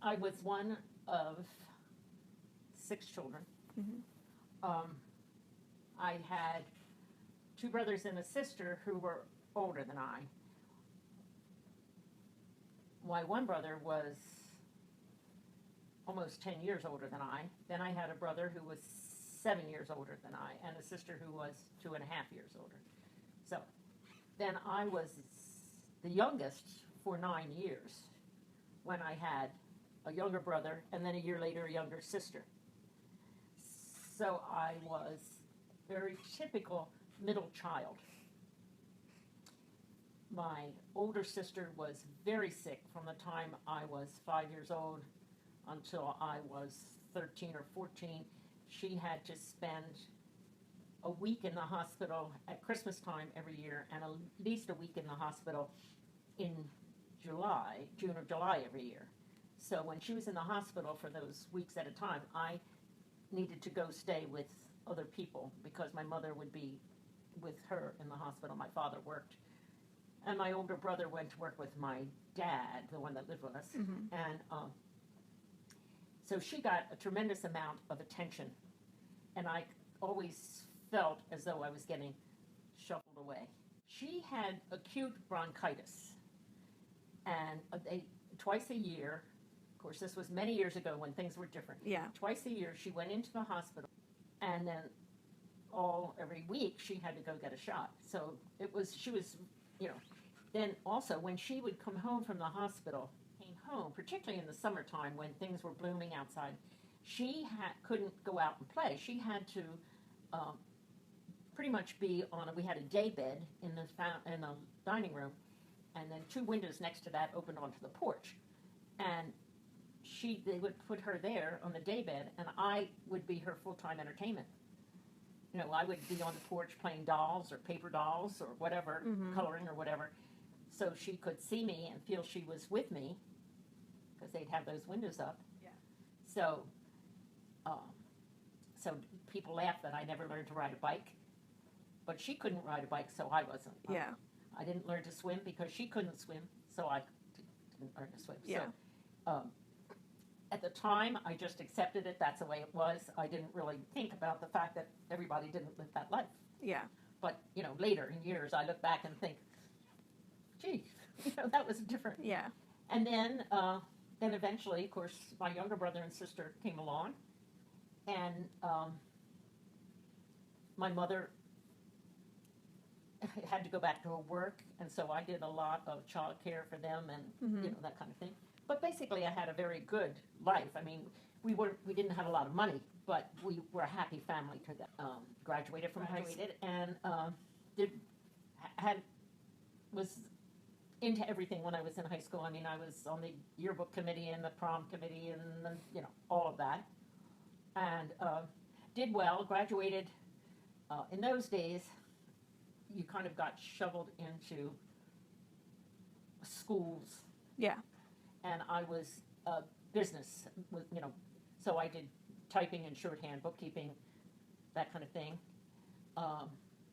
I was one of 6 children. Um, I had 2 brothers and a sister who were older than I. My one brother was almost 10 years older than I. Then I had a brother who was 7 years older than I, and a sister who was 2.5 years older. So then I was the youngest for 9 years when I had a younger brother, and then a year later a younger sister. So I was very typical middle child. My older sister was very sick from the time I was 5 years old until I was 13 or 14. She had to spend a week in the hospital at Christmas time every year, and at least a week in the hospital in June or July every year. So when she was in the hospital for those weeks at a time, I needed to go stay with other people because my mother would be with her in the hospital. My father worked, and my older brother went to work with my dad, the one that lived with us. And so she got a tremendous amount of attention, and I always felt as though I was getting shuffled away. She had acute bronchitis, and twice a year, of course this was many years ago when things were different. Yeah. Twice a year she went into the hospital, and then every week she had to go get a shot. So she was, then also when she would come home from the hospital, came home, particularly in the summertime when things were blooming outside, she couldn't go out and play. She had to pretty much be we had a day bed in the dining room, and then 2 windows next to that opened onto the porch. And they would put her there on the day bed, and I would be her full-time entertainment. I would be on the porch playing dolls or paper dolls or whatever, coloring or whatever, so she could see me and feel she was with me, because they'd have those windows up. Yeah. So people laughed that I never learned to ride a bike, but she couldn't ride a bike, so I wasn't. Yeah. I didn't learn to swim because she couldn't swim, so I didn't learn to swim. Yeah. So, at the time, I just accepted it. That's the way it was. I didn't really think about the fact that everybody didn't live that life. Yeah. But, later in years, I look back and think, gee, that was different. Yeah. And then eventually, of course, my younger brother and sister came along, and my mother had to go back to her work, and so I did a lot of child care for them and that kind of thing. But basically, I had a very good life. I mean, we didn't have a lot of money, but we were a happy family to them. Graduated from high school and was into everything when I was in high school. I mean, I was on the yearbook committee and the prom committee and all of that, and did well. Graduated. In those days, you kind of got shoveled into schools. Yeah. And I was business, so I did typing and shorthand, bookkeeping, that kind of thing,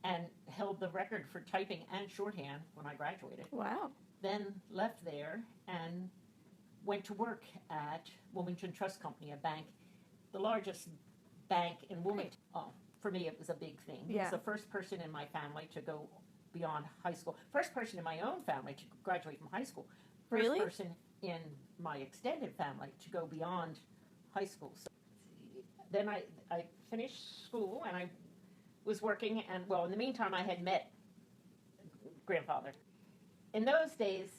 and held the record for typing and shorthand when I graduated. Wow. Then left there and went to work at Wilmington Trust Company, a bank, the largest bank in Wilmington. For me, it was a big thing. Yeah. I was the first person in my family to go beyond high school. First person in my own family to graduate from high school. First Really? person in my extended family to go beyond high school. So then I finished school, and I was working, and in the meantime I had met grandfather. In those days,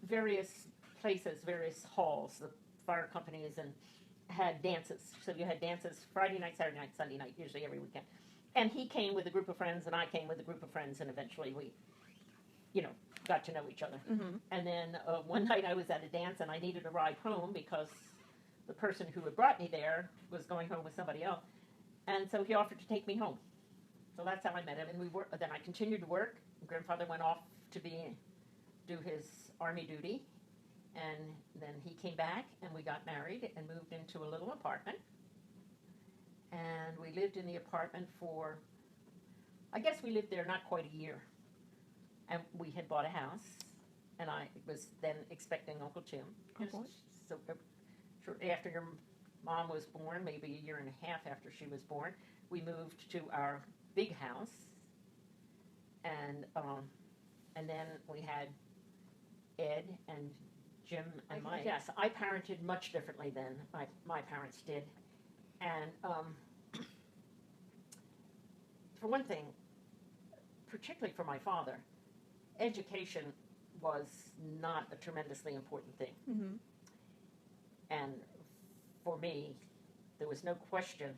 various places, various halls, the fire companies, and had dances. So you had dances Friday night, Saturday night, Sunday night, usually every weekend. And he came with a group of friends, and I came with a group of friends, and eventually we, got to know each other. And then one night I was at a dance, and I needed a ride home because the person who had brought me there was going home with somebody else. And so he offered to take me home. So that's how I met him. And then I continued to work. Grandfather went off to do his Army duty. And then he came back, and we got married and moved into a little apartment. And we lived in the apartment for, I guess we lived there not quite a year. And we had bought a house, and I was then expecting Uncle Jim. Oh, boy. So shortly after your mom was born, maybe a year and a half after she was born, we moved to our big house, and then we had Ed and Jim and Mike. Yes, I parented much differently than my parents did, and for one thing, particularly for my father, education was not a tremendously important thing. Mm-hmm. And for me, there was no question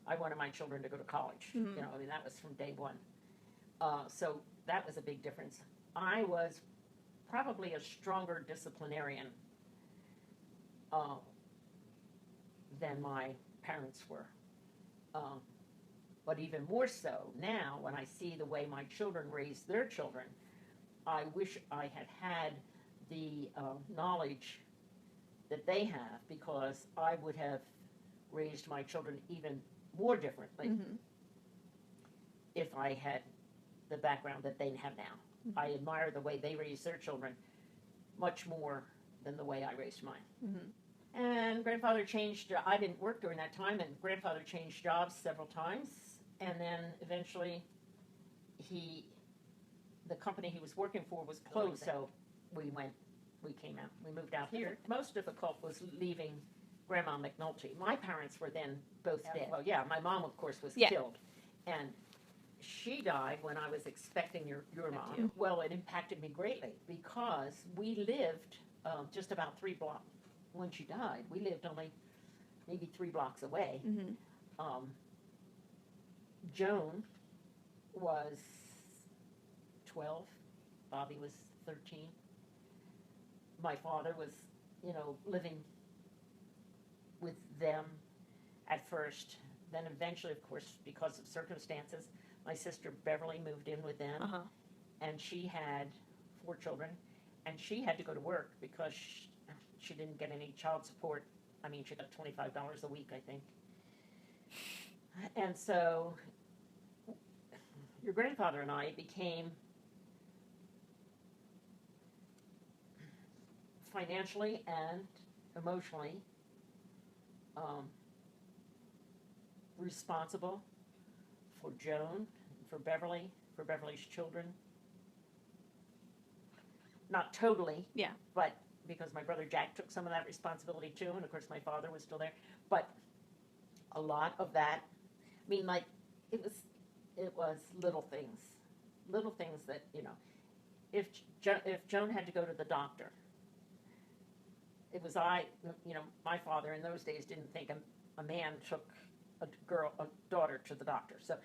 I wanted my children to go to college. Mm-hmm. You know, I mean, that was from day one. So that was a big difference. I was probably a stronger disciplinarian than my parents were. But even more so now, when I see the way my children raise their children, I wish I had had the knowledge that they have, because I would have raised my children even more differently Mm-hmm. if I had the background that they have now. Mm-hmm. I admire the way they raise their children much more than the way I raised mine. Mm-hmm. And grandfather changed, I didn't work during that time, and grandfather changed jobs several times, and then eventually the company he was working for was closed, so we moved out here. Most difficult was leaving Grandma McNulty. My parents were then both dead. Well, yeah, my mom, of course, was killed, and she died when I was expecting your mom. Well, it impacted me greatly, because we lived just about 3 blocks. When she died, we lived only maybe 3 blocks away. Mm-hmm. Joan was 12. Bobby was 13. My father was, living with them at first. Then eventually, of course, because of circumstances, my sister Beverly moved in with them. Uh-huh. And she had 4 children. And she had to go to work because she didn't get any child support. I mean, she got $25 a week, I think. And so your grandfather and I became financially and emotionally responsible for Joan, for Beverly's children. Not totally, Yeah. but because my brother Jack took some of that responsibility too, and of course my father was still there. But a lot of that, I mean, like, it was little things that, if Joan had to go to the doctor, it was my father in those days didn't think a man took a daughter to the doctor. So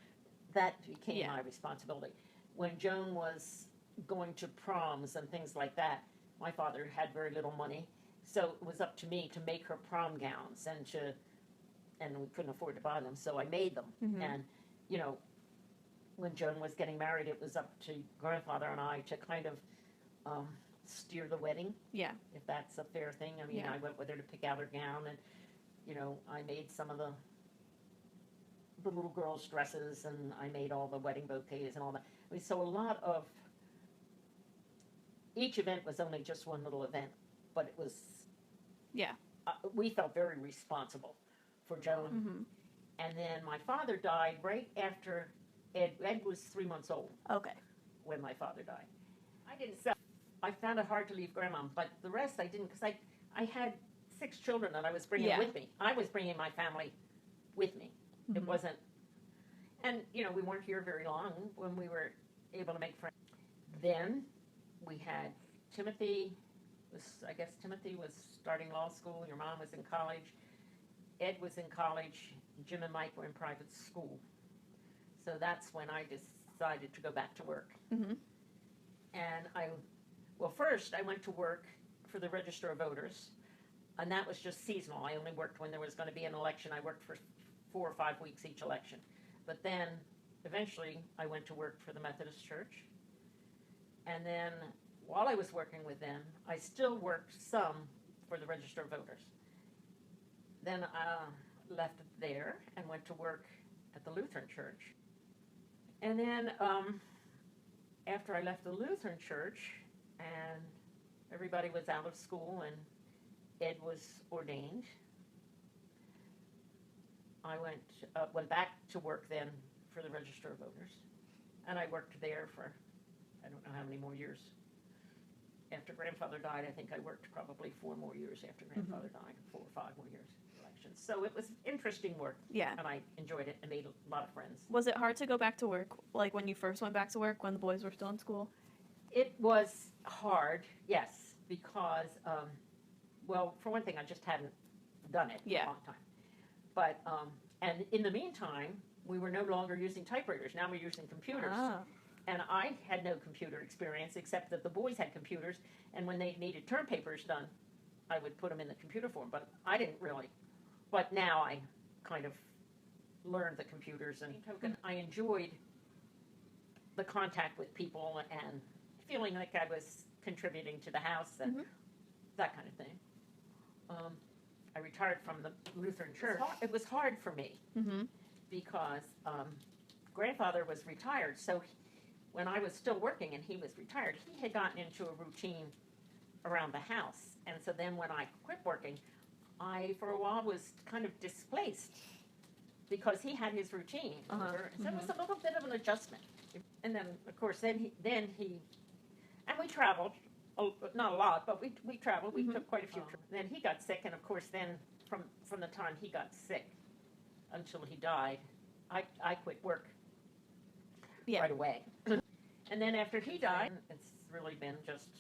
that became my responsibility. When Joan was going to proms and things like that, my father had very little money, so it was up to me to make her prom gowns, and we couldn't afford to buy them, so I made them. Mm-hmm. And when Joan was getting married, it was up to grandfather and I to kind of steer the wedding. Yeah. If that's a fair thing. I mean, I went with her to pick out her gown, and I made some of the little girls' dresses, and I made all the wedding bouquets and all that. I mean, so a lot of each event was only just one little event, but it was. Yeah. We felt very responsible for Joan. Mm-hmm. And then my father died right after Ed. Ed was 3 months old. Okay. When my father died. I didn't. So I found it hard to leave Grandma, but the rest I didn't, because I had 6 children that I was bringing with me. I was bringing my family with me. Mm-hmm. It wasn't, and we weren't here very long when we were able to make friends. Then we had Timothy. I guess Timothy was starting law school. Your mom was in college. Ed was in college. Jim and Mike were in private school. So that's when I decided to go back to work. Mm-hmm. And first I went to work for the Register of Voters, and that was just seasonal. I only worked when there was going to be an election. I worked for 4 or 5 weeks each election. But then eventually I went to work for the Methodist Church. And then while I was working with them, I still worked some for the Register of Voters. Then I left it there and went to work at the Lutheran Church. And then after I left the Lutheran Church and everybody was out of school and Ed was ordained. I went back to work then for the Register of Voters, and I worked there for I don't know how many more years. After grandfather died, I think I worked probably 4 more years after grandfather died, 4 or 5 more years elections. So it was interesting work, Yeah. and I enjoyed it and made a lot of friends. Was it hard to go back to work, like when you first went back to work when the boys were still in school? It was hard, yes, because, well, for one thing, I just hadn't done it in Yeah. a long time. But, and in the meantime, we were no longer using typewriters. Now we're using computers. Ah. And I had no computer experience, except that the boys had computers, and when they needed term papers done, I would put them in the computer form, but I didn't really. But now I kind of learned the computers, and I enjoyed the contact with people and feeling like I was contributing to the house and that kind of thing. I retired from the Lutheran Church. It was hard for me because grandfather was retired, so when I was still working and he was retired, he had gotten into a routine around the house. And so then when I quit working, I, for a while, was kind of displaced because he had his routine. So it was a little bit of an adjustment. And then, of course, then he and we traveled, not a lot, but we traveled. We took quite a few trips. Then he got sick, and of course, then from the time he got sick until he died, I quit work right away. And then after he died, it's really been just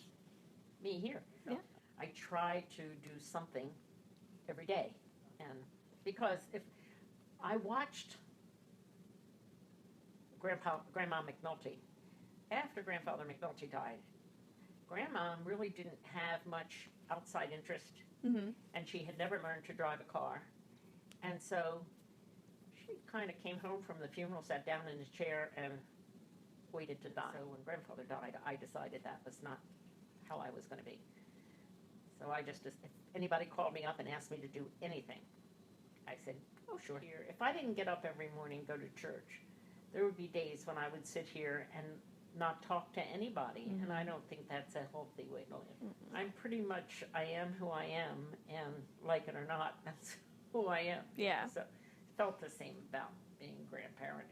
me here. Yeah. I try to do something every day. And because if I watched Grandma McNulty, after Grandfather McNulty died, Grandma really didn't have much outside interest, and she had never learned to drive a car. And so she kind of came home from the funeral, sat down in his chair, and waited to die. So when grandfather died, I decided that was not how I was going to be. So I just, if anybody called me up and asked me to do anything, I said, oh, sure. Here, if I didn't get up every morning and go to church, there would be days when I would sit here and not talk to anybody, and I don't think that's a healthy way to live. I'm pretty much, I am who I am, and like it or not, that's who I am. Yeah. So felt the same about being a grandparent.